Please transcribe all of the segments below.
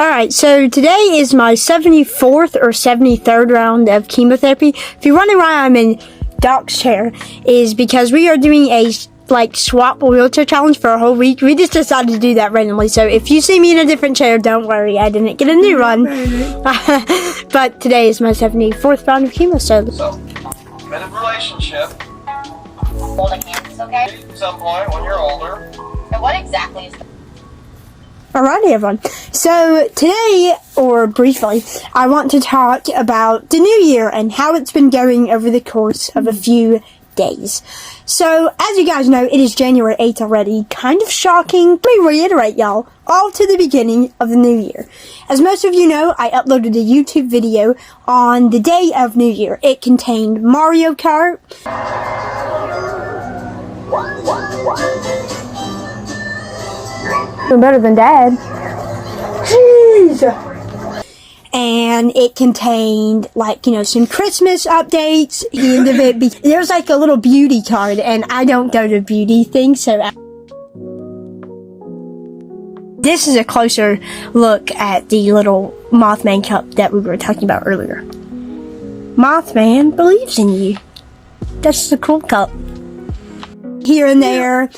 Alright, so today is my 74th or 73rd round of chemotherapy. If you're wondering why I'm in Doc's chair, is because we are doing a swap wheelchair challenge for a whole week. We just decided to do that randomly, so if you see me in a different chair, don't worry, I didn't get a new one. But today is my 74th round of chemo, so committed relationship. Holding hands, okay? At some point when you're older. And what exactly is Alrighty, everyone. So today, or briefly, I want to talk about the new year and how it's been going over the course of a few days. So, as you guys know, it is January 8th already. Kind of shocking. Let me reiterate, y'all, all to the beginning of the new year. As most of you know, I uploaded a YouTube video on the day of New Year. It contained Mario Kart, better than Dad. Jeez. And it contained, some Christmas updates. The end of it, there's a little beauty card, and I don't go to beauty things, so this is a closer look at the little Mothman cup that we were talking about earlier. Mothman believes in you. That's the cool cup. Here and there.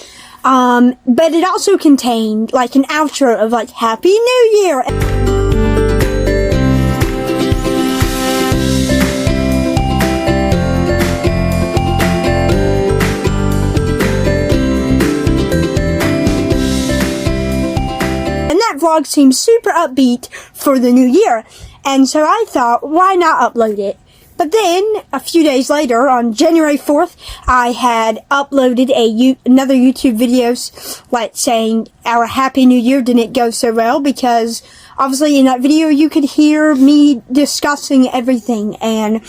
But it also contained, an outro of, Happy New Year! And that vlog seemed super upbeat for the new year, and so I thought, why not upload it? But then, a few days later, on January 4th, I had uploaded another YouTube video, saying our Happy New Year didn't go so well, because obviously in that video you could hear me discussing everything, and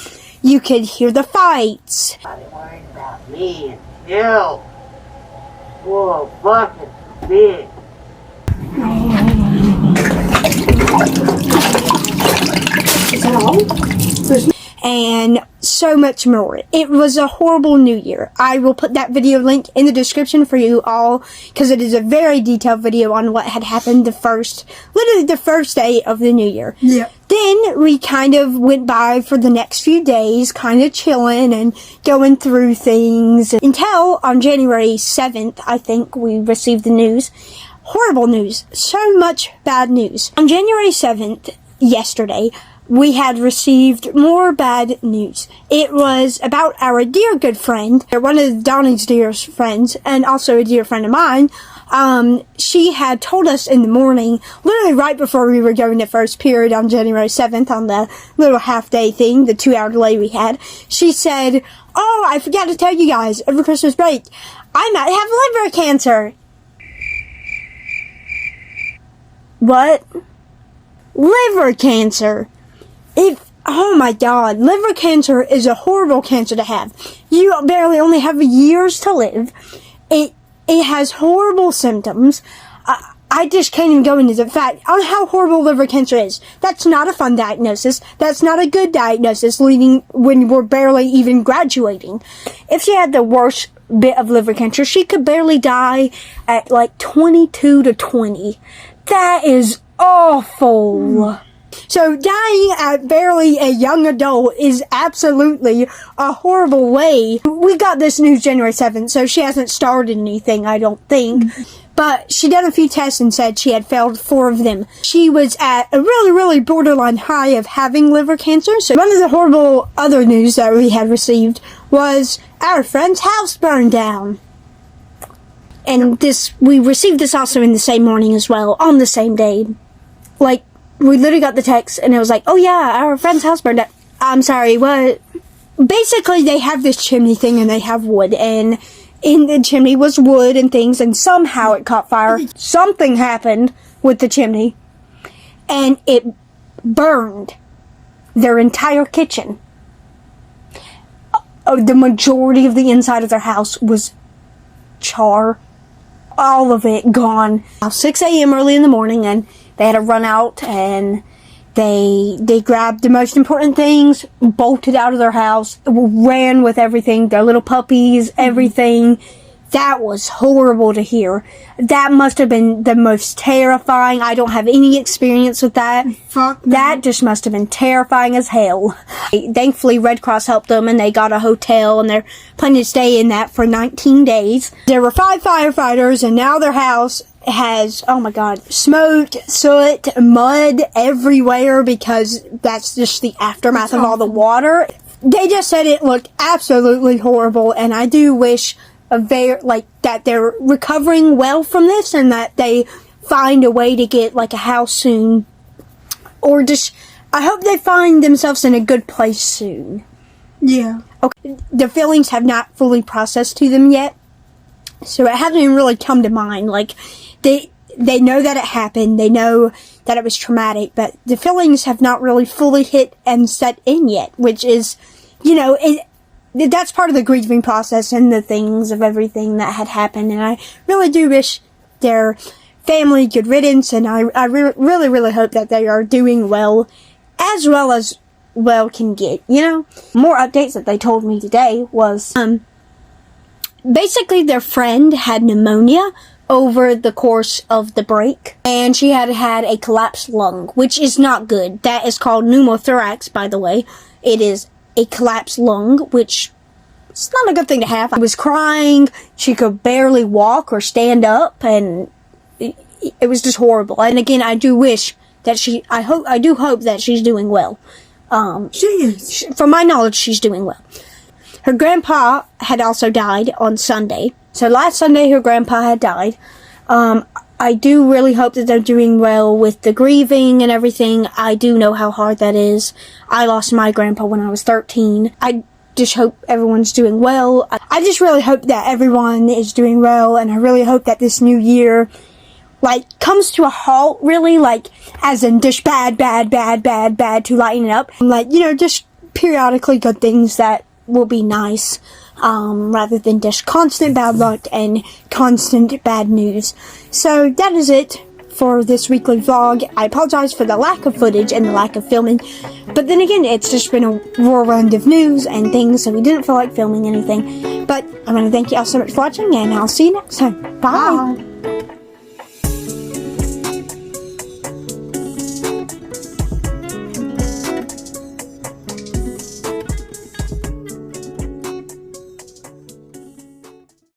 you could hear the fights. Everybody worried about me and Phil. Whoa, fucking big. Is that all? And so much more. It was a horrible new year. I will put that video link in the description for you all, because it is a very detailed video on what had happened literally the first day of the new year. Yeah. Then we kind of went by for the next few days, kind of chilling and going through things, until on January 7th, I think, we received the news. Horrible news. So much bad news. On January 7th, yesterday, we had received more bad news. It was about our dear good friend, one of Donnie's dearest friends, and also a dear friend of mine. She had told us in the morning, literally right before we were going to first period on January 7th, on the little half-day thing, the 2-hour delay we had, she said, "Oh, I forgot to tell you guys, over Christmas break, I might have liver cancer." What? Liver cancer? Oh my god, liver cancer is a horrible cancer to have. You barely only have years to live. It has horrible symptoms. I just can't even go into the fact on how horrible liver cancer is. That's not a fun diagnosis. That's not a good diagnosis leading when we're barely even graduating. If she had the worst bit of liver cancer, she could barely die at 22 to 20. That is awful. So dying at barely a young adult is absolutely a horrible way. We got this news January 7th, so she hasn't started anything, I don't think. But she did a few tests and said she had failed 4 of them. She was at a really, really borderline high of having liver cancer. So one of the horrible other news that we had received was our friend's house burned down. And we received this also in the same morning as well, on the same day. We literally got the text, and it was oh yeah, our friend's house burned down. I'm sorry, what? Basically, they have this chimney thing, and they have wood, and in the chimney was wood and things, and somehow it caught fire. Something happened with the chimney, and it burned their entire kitchen. The majority of the inside of their house was char. All of it gone. 6 a.m. early in the morning, and they had to run out, and they grabbed the most important things, bolted out of their house, ran with everything, their little puppies, everything. that was horrible to hear. That must have been the most terrifying. I don't have any experience with that. Fuck That just must have been terrifying as hell. Thankfully, Red Cross helped them, and they got a hotel, and they're planning to stay in that for 19 days. There were 5 firefighters, and now their house has, oh my god, smoke, soot, mud everywhere, because that's just the aftermath of all the water. They just said it looked absolutely horrible, and I do wish that they're recovering well from this, and that they find a way to get like a house soon, or just I hope they find themselves in a good place soon. Yeah. Okay, the feelings have not fully processed to them yet, so it hasn't even really come to mind. Like they know that it happened, they know that it was traumatic, but the feelings have not really fully hit and set in yet, which is, that's part of the grieving process and the things of everything that had happened, and I really do wish their family good riddance, and I really, really hope that they are doing well as well can get, More updates that they told me today was, basically their friend had pneumonia over the course of the break, and she had a collapsed lung, which is not good. That is called pneumothorax, by the way. It is a collapsed lung, which is not a good thing to have. I was crying, she could barely walk or stand up, and it was just horrible. And again, I do wish that I do hope that she's doing well. She is. From my knowledge, she's doing well. Her grandpa had also died on Sunday. So last Sunday, her grandpa had died. I do really hope that they're doing well with the grieving and everything. I do know how hard that is. I lost my grandpa when I was 13. I just hope everyone's doing well. I just really hope that everyone is doing well, and I really hope that this new year, comes to a halt, really, as in just bad to lighten it up. Just periodically good things that will be nice, rather than just constant bad luck and constant bad news. So that is it for this weekly vlog. I apologize for the lack of footage and the lack of filming, but then again, it's just been a whirlwind of news and things, so we didn't feel like filming anything. But I want to thank you all so much for watching, and I'll see you next time. Bye.